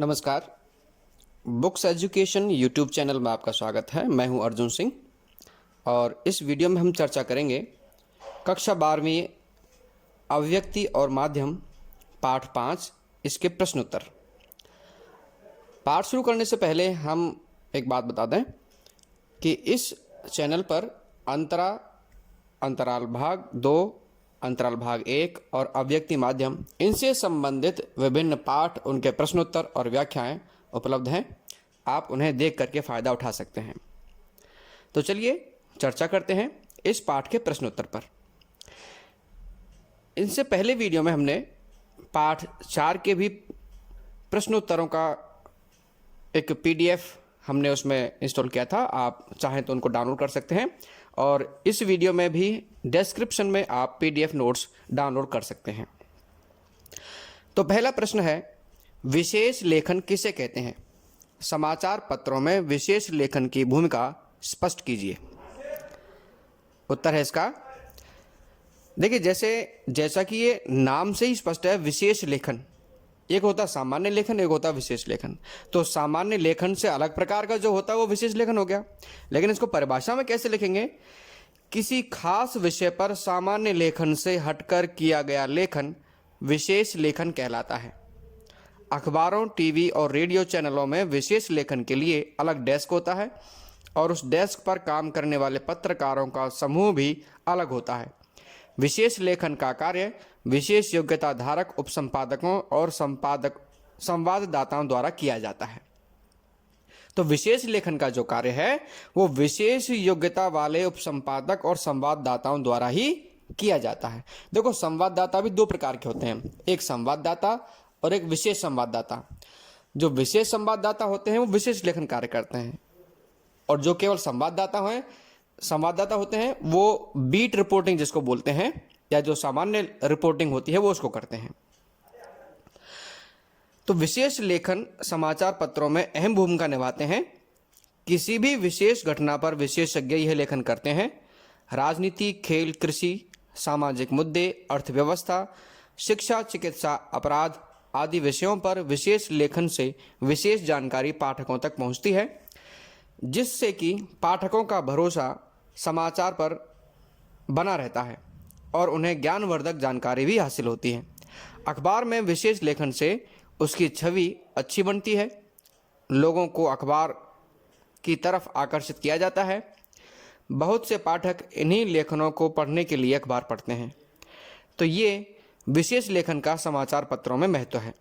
नमस्कार। Books education YouTube channel में आपका स्वागत है। मैं हूं अर्जुन सिंह और इस वीडियो में हम चर्चा करेंगे कक्षा 12वीं अभिव्यक्ति और माध्यम पाठ 5 इसके प्रश्न उत्तर। पाठ शुरू करने से पहले हम एक बात बता दें कि इस चैनल पर अंतराल भाग 2, अंतराल भाग 1 और अभिव्यक्ति माध्यम इनसे संबंधित विभिन्न पाठ, उनके प्रश्नोत्तर और व्याख्याएं उपलब्ध हैं। आप उन्हें देख करके फ़ायदा उठा सकते हैं। तो चलिए चर्चा करते हैं इस पाठ के प्रश्नोत्तर पर। इनसे पहले वीडियो में हमने पाठ 4 के भी प्रश्नोत्तरों का एक PDF हमने उसमें इंस्टॉल किया था। आप चाहें तो उनको डाउनलोड कर सकते हैं और इस वीडियो में भी डिस्क्रिप्शन में आप PDF नोट्स डाउनलोड कर सकते हैं। तो पहला प्रश्न है, विशेष लेखन किसे कहते हैं? समाचार पत्रों में विशेष लेखन की भूमिका स्पष्ट कीजिए। उत्तर है इसका, देखिए जैसा कि ये नाम से ही स्पष्ट है, विशेष लेखन। एक होता सामान्य लेखन, एक होता विशेष लेखन। तो सामान्य लेखन से अलग प्रकार का जो होता है वो विशेष लेखन हो गया। लेकिन इसको परिभाषा में कैसे लिखेंगे? किसी खास विषय पर सामान्य लेखन से हटकर किया गया लेखन विशेष लेखन कहलाता है। अखबारों, टीवी और रेडियो चैनलों में विशेष लेखन के लिए अलग डेस्क होता है और उस डेस्क पर काम करने वाले पत्रकारों का समूह भी अलग होता है। विशेष लेखन का कार्य विशेष योग्यता धारक उपसंपादकों और संवाददाताओं द्वारा किया जाता है। तो विशेष लेखन का जो कार्य है वो विशेष योग्यता वाले उपसंपादक और संवाददाताओं द्वारा ही किया जाता है। देखो, संवाददाता भी दो प्रकार के होते हैं, एक संवाददाता और एक विशेष संवाददाता। जो विशेष संवाददाता होते हैं वो विशेष लेखन कार्य करते हैं और जो केवल संवाददाता होते हैं वो बीट रिपोर्टिंग जिसको बोलते हैं, या जो सामान्य रिपोर्टिंग होती है वो उसको करते हैं। तो विशेष लेखन समाचार पत्रों में अहम भूमिका निभाते हैं। किसी भी विशेष घटना पर विशेषज्ञ यह लेखन करते हैं। राजनीति, खेल, कृषि, सामाजिक मुद्दे, अर्थव्यवस्था, शिक्षा, चिकित्सा, अपराध आदि विषयों पर विशेष लेखन से विशेष जानकारी पाठकों तक पहुंचती है, जिससे कि पाठकों का भरोसा समाचार पर बना रहता है और उन्हें ज्ञानवर्धक जानकारी भी हासिल होती है। अखबार में विशेष लेखन से उसकी छवि अच्छी बनती है, लोगों को अखबार की तरफ आकर्षित किया जाता है। बहुत से पाठक इन्हीं लेखनों को पढ़ने के लिए अखबार पढ़ते हैं। तो ये विशेष लेखन का समाचार पत्रों में महत्व है।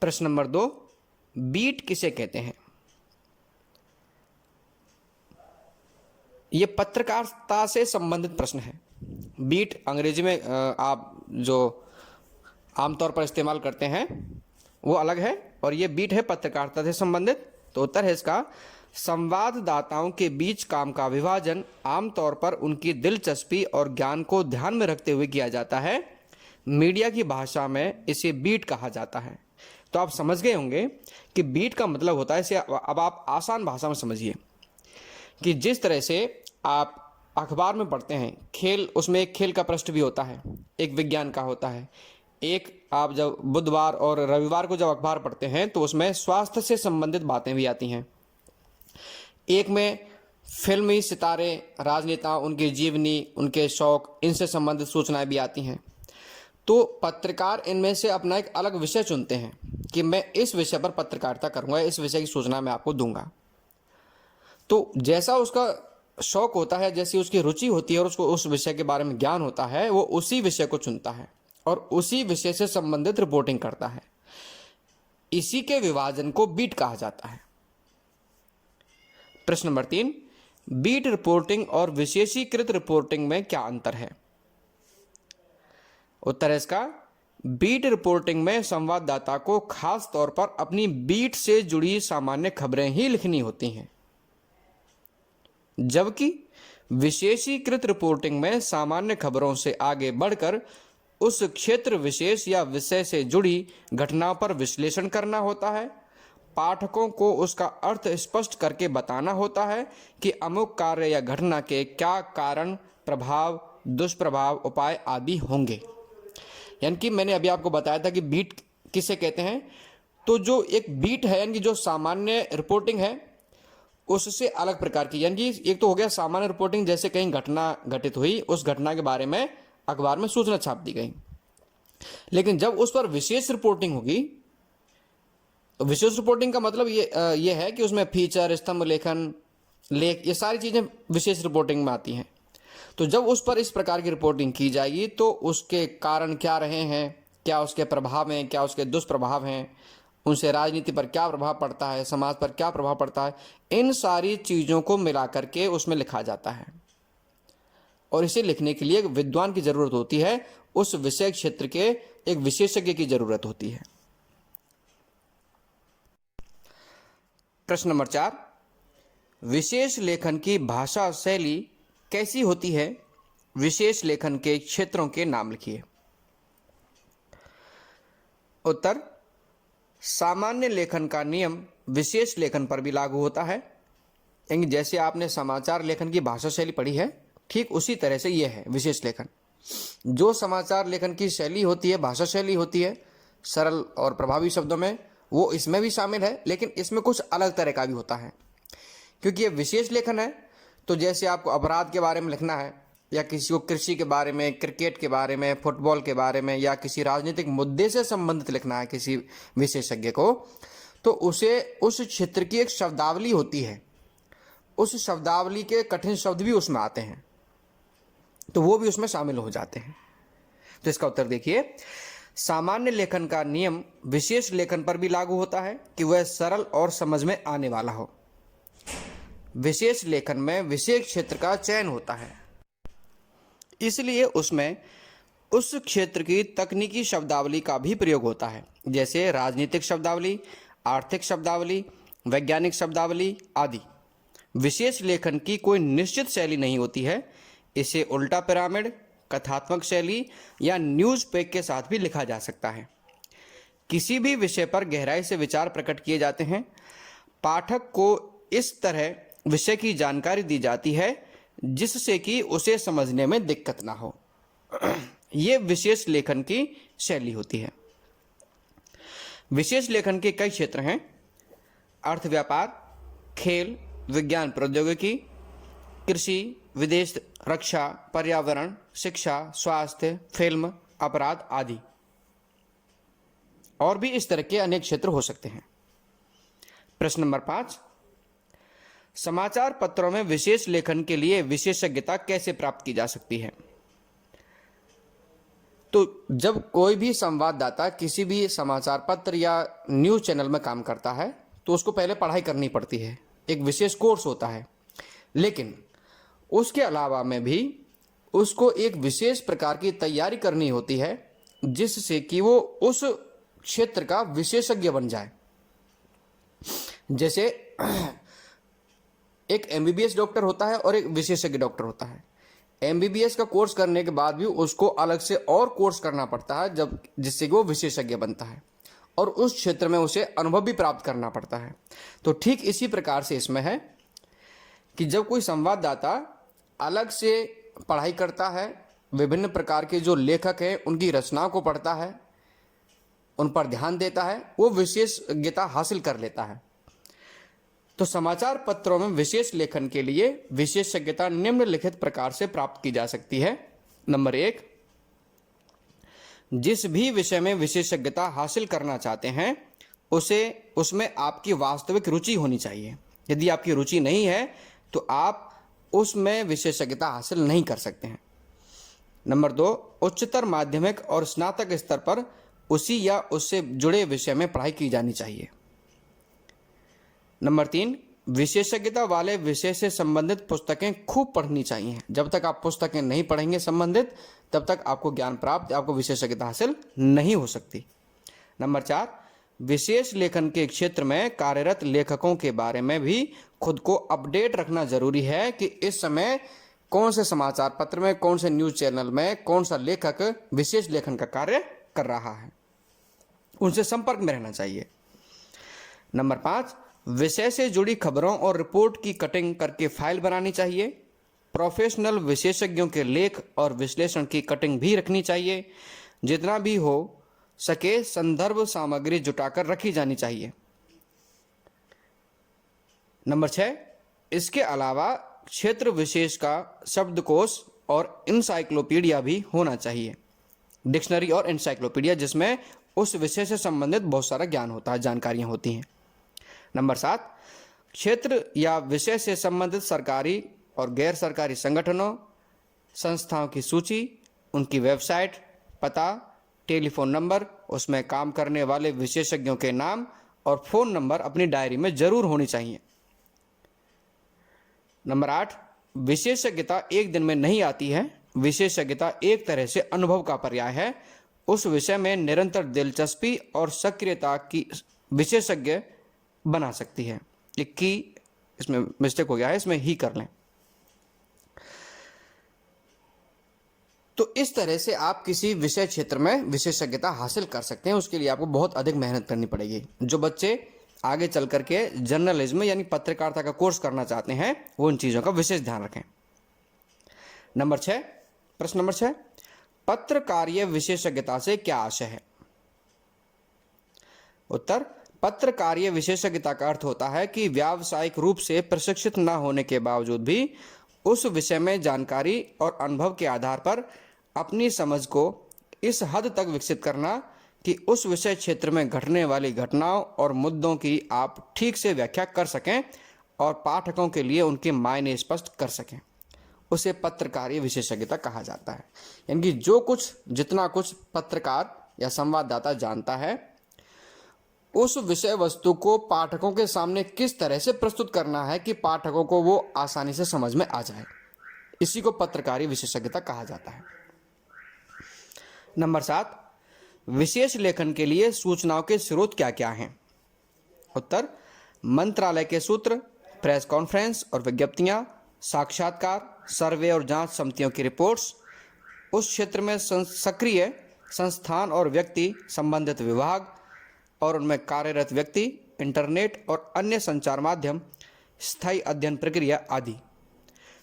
प्रश्न नंबर 2, बीट किसे कहते हैं? ये पत्रकारिता से संबंधित प्रश्न है। बीट अंग्रेजी में आप जो आमतौर पर इस्तेमाल करते हैं वो अलग है और ये बीट है पत्रकारिता से संबंधित। तो उत्तर है इसका, संवाददाताओं के बीच काम का विभाजन आमतौर पर उनकी दिलचस्पी और ज्ञान को ध्यान में रखते हुए किया जाता है। मीडिया की भाषा में इसे बीट कहा जाता है। तो आप समझ गए होंगे कि बीट का मतलब होता है, इसे अब आप आसान भाषा में समझिए कि जिस तरह से आप अखबार में पढ़ते हैं खेल, उसमें एक खेल का पृष्ठ भी होता है, एक विज्ञान का होता है। एक आप जब बुधवार और रविवार को जब अखबार पढ़ते हैं तो उसमें स्वास्थ्य से संबंधित बातें भी आती हैं। एक में फिल्मी सितारे, राजनेता, उनकी जीवनी, उनके शौक, इनसे संबंधित सूचनाएं भी आती हैं। तो पत्रकार इनमें से अपना एक अलग विषय चुनते हैं कि मैं इस विषय पर पत्रकारिता करूंगा, इस विषय की सूचना मैं आपको दूंगा। तो जैसा उसका शौक होता है, जैसी उसकी रुचि होती है और उसको उस विषय के बारे में ज्ञान होता है, वो उसी विषय को चुनता है और उसी विषय से संबंधित रिपोर्टिंग करता है। इसी के विभाजन को बीट कहा जाता है। प्रश्न नंबर 3, बीट रिपोर्टिंग और विशेषीकृत रिपोर्टिंग में क्या अंतर है? उत्तर है इसका, बीट रिपोर्टिंग में संवाददाता को खास तौर पर अपनी बीट से जुड़ी सामान्य खबरें ही लिखनी होती हैं, जबकि विशेषीकृत रिपोर्टिंग में सामान्य खबरों से आगे बढ़कर उस क्षेत्र विशेष या विषय से जुड़ी घटनाओं पर विश्लेषण करना होता है। पाठकों को उसका अर्थ स्पष्ट करके बताना होता है कि अमुक कार्य या घटना के क्या कारण, प्रभाव, दुष्प्रभाव, उपाय आदि होंगे। यानी कि मैंने अभी आपको बताया था कि बीट किसे कहते हैं? तो जो एक बीट है यानी कि जो सामान्य रिपोर्टिंग है उससे अलग प्रकार की, यानी कि एक तो हो गया सामान्य रिपोर्टिंग, जैसे कहीं घटना घटित हुई, उस घटना के बारे में अखबार में सूचना छाप दी गई। लेकिन जब उस पर विशेष रिपोर्टिंग होगी, तो विशेष रिपोर्टिंग का मतलब ये है कि उसमें फीचर, स्तंभ लेखन, लेख, ये सारी चीज़ें विशेष रिपोर्टिंग में आती हैं। तो जब उस पर इस प्रकार की रिपोर्टिंग की जाएगी तो उसके कारण क्या रहे हैं, क्या उसके प्रभाव हैं, क्या उसके दुष्प्रभाव हैं, उनसे राजनीति पर क्या प्रभाव पड़ता है, समाज पर क्या प्रभाव पड़ता है, इन सारी चीज़ों को मिला करके उसमें लिखा जाता है। और इसे लिखने के लिए एक विद्वान की ज़रूरत होती है, उस विषय क्षेत्र के एक विशेषज्ञ की ज़रूरत होती है। प्रश्न नंबर 4, विशेष लेखन की भाषा शैली कैसी होती है? विशेष लेखन के क्षेत्रों के नाम लिखिए। उत्तर, सामान्य लेखन का नियम विशेष लेखन पर भी लागू होता है। यानी जैसे आपने समाचार लेखन की भाषा शैली पढ़ी है, ठीक उसी तरह से यह है विशेष लेखन। जो समाचार लेखन की शैली होती है, भाषा शैली होती है सरल और प्रभावी शब्दों में, वो इसमें भी शामिल है, लेकिन इसमें कुछ अलग तरह का भी होता है। क्योंकि ये विशेष लेखन है, तो जैसे आपको अपराध के बारे में लिखना है, या किसी को कृषि के बारे में, क्रिकेट के बारे में, फुटबॉल के बारे में, या किसी राजनीतिक मुद्दे से संबंधित लिखना है किसी विशेषज्ञ को, तो उसे उस क्षेत्र की एक शब्दावली होती है, उस शब्दावली के कठिन शब्द भी उसमें आते हैं, तो वो भी उसमें शामिल हो जाते हैं। तो इसका उत्तर देखिए, सामान्य लेखन का नियम विशेष लेखन पर भी लागू होता है कि वह सरल और समझ में आने वाला हो। विशेष लेखन में विशेष क्षेत्र का चयन होता है, इसलिए उसमें उस क्षेत्र की तकनीकी शब्दावली का भी प्रयोग होता है, जैसे राजनीतिक शब्दावली, आर्थिक शब्दावली, वैज्ञानिक शब्दावली आदि। विशेष लेखन की कोई निश्चित शैली नहीं होती है, इसे उल्टा पिरामिड, कथात्मक शैली या न्यूज़ पेज के साथ भी लिखा जा सकता है। किसी भी विषय पर गहराई से विचार प्रकट किए जाते हैं। पाठक को इस तरह विषय की जानकारी दी जाती है जिससे कि उसे समझने में दिक्कत ना हो। ये विशेष लेखन की शैली होती है। विशेष लेखन के कई क्षेत्र हैं: अर्थ व्यापार, खेल, विज्ञान प्रौद्योगिकी, कृषि, विदेश, रक्षा, पर्यावरण, शिक्षा, स्वास्थ्य, फिल्म, अपराध आदि। और भी इस तरह के अनेक क्षेत्र हो सकते हैं। प्रश्न नंबर 5, समाचार पत्रों में विशेष लेखन के लिए विशेषज्ञता कैसे प्राप्त की जा सकती है? तो जब कोई भी संवाददाता किसी भी समाचार पत्र या न्यूज़ चैनल में काम करता है तो उसको पहले पढ़ाई करनी पड़ती है, एक विशेष कोर्स होता है। लेकिन उसके अलावा में भी उसको एक विशेष प्रकार की तैयारी करनी होती है जिससे कि वो उस क्षेत्र का विशेषज्ञ बन जाए। जैसे एक एमबीबीएस डॉक्टर होता है और एक विशेषज्ञ डॉक्टर होता है। एमबीबीएस का कोर्स करने के बाद भी उसको अलग से और कोर्स करना पड़ता है जब जिससे कि वो विशेषज्ञ बनता है, और उस क्षेत्र में उसे अनुभव भी प्राप्त करना पड़ता है। तो ठीक इसी प्रकार से इसमें है कि जब कोई संवाददाता अलग से पढ़ाई करता है, विभिन्न प्रकार के जो लेखक हैं उनकी रचनाओं को पढ़ता है, उन पर ध्यान देता है, वो विशेषज्ञता हासिल कर लेता है। तो समाचार पत्रों में विशेष लेखन के लिए विशेषज्ञता निम्नलिखित प्रकार से प्राप्त की जा सकती है। नंबर 1, जिस भी विषय में विशेषज्ञता हासिल करना चाहते हैं उसमें आपकी वास्तविक रुचि होनी चाहिए। यदि आपकी रुचि नहीं है तो आप उसमें विशेषज्ञता हासिल नहीं कर सकते हैं। नंबर 2, उच्चतर माध्यमिक और स्नातक स्तर पर उसी या उससे जुड़े विषय में पढ़ाई की जानी चाहिए। नंबर 3, विशेषज्ञता वाले विषय से संबंधित पुस्तकें खूब पढ़नी चाहिए। जब तक आप पुस्तकें नहीं पढ़ेंगे संबंधित, तब तक आपको ज्ञान प्राप्त, आपको विशेषज्ञता हासिल नहीं हो सकती। नंबर 4, विशेष लेखन के क्षेत्र में कार्यरत लेखकों के बारे में भी खुद को अपडेट रखना जरूरी है कि इस समय कौन से समाचार पत्र में, कौन से न्यूज़ चैनल में कौन सा लेखक विशेष लेखन का कार्य कर रहा है, उनसे संपर्क में रहना चाहिए। नंबर 5, विषय से जुड़ी खबरों और रिपोर्ट की कटिंग करके फाइल बनानी चाहिए। प्रोफेशनल विशेषज्ञों के लेख और विश्लेषण की कटिंग भी रखनी चाहिए। जितना भी हो सके संदर्भ सामग्री जुटाकर रखी जानी चाहिए। नंबर 6, इसके अलावा क्षेत्र विशेष का शब्दकोश और इंसाइक्लोपीडिया भी होना चाहिए। डिक्शनरी और इंसाइक्लोपीडिया, जिसमें उस विषय से संबंधित बहुत सारा ज्ञान होता है, जानकारियां होती हैं। नंबर 7, क्षेत्र या विषय से संबंधित सरकारी और गैर सरकारी संगठनों, संस्थाओं की सूची, उनकी वेबसाइट, पता, टेलीफोन नंबर, उसमें काम करने वाले विशेषज्ञों के नाम और फ़ोन नंबर अपनी डायरी में जरूर होनी चाहिए। नंबर 8, विशेषज्ञता एक दिन में नहीं आती है। विशेषज्ञता एक तरह से अनुभव का पर्याय है। उस विषय में निरंतर दिलचस्पी और सक्रियता की विशेषज्ञ बना सकती है। एक की इसमें मिस्टेक हो गया है, इसमें ही कर लें। तो इस तरह से आप किसी विषय क्षेत्र में विशेषज्ञता हासिल कर सकते हैं। उसके लिए आपको बहुत अधिक मेहनत करनी पड़ेगी। जो बच्चे आगे चल करके जर्नलिज्म यानी पत्रकारिता का कोर्स करना चाहते हैं, वो इन चीज़ों का विशेष ध्यान रखें। नंबर 6, प्रश्न नंबर 6, पत्रकारीय विशेषज्ञता से क्या आशय है? उत्तर, पत्रकारीय विशेषज्ञता का अर्थ होता है कि व्यावसायिक रूप से प्रशिक्षित न होने के बावजूद भी उस विषय में जानकारी और अनुभव के आधार पर अपनी समझ को इस हद तक विकसित करना कि उस विषय क्षेत्र में घटने वाली घटनाओं और मुद्दों की आप ठीक से व्याख्या कर सकें और पाठकों के लिए उनके मायने स्पष्ट कर सकें, उसे पत्रकारीय विशेषज्ञता कहा जाता है। यानी कि जितना कुछ पत्रकार या संवाददाता जानता है, उस विषय वस्तु को पाठकों के सामने किस तरह से प्रस्तुत करना है कि पाठकों को वो आसानी से समझ में आ जाए, इसी को पत्रकारीय विशेषज्ञता कहा जाता है। नंबर 7, विशेष लेखन के लिए सूचनाओं के स्रोत क्या क्या हैं? उत्तर, मंत्रालय के सूत्र, प्रेस कॉन्फ्रेंस और विज्ञप्तियां, साक्षात्कार, सर्वे और जांच समितियों की रिपोर्ट्स, उस क्षेत्र में सक्रिय संस्थान और व्यक्ति, संबंधित विभाग और उनमें कार्यरत व्यक्ति, इंटरनेट और अन्य संचार माध्यम, स्थायी अध्ययन प्रक्रिया आदि।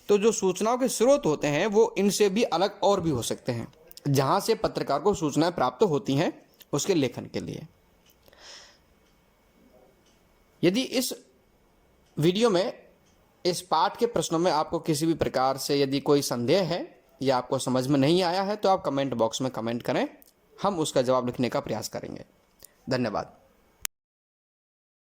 तो जो सूचनाओं के स्रोत होते हैं वो इनसे भी अलग और भी हो सकते हैं, जहां से पत्रकार को सूचनाएं प्राप्त होती हैं उसके लेखन के लिए। यदि इस वीडियो में, इस पाठ के प्रश्नों में आपको किसी भी प्रकार से यदि कोई संदेह है या आपको समझ में नहीं आया है तो आप कमेंट बॉक्स में कमेंट करें, हम उसका जवाब लिखने का प्रयास करेंगे। धन्यवाद।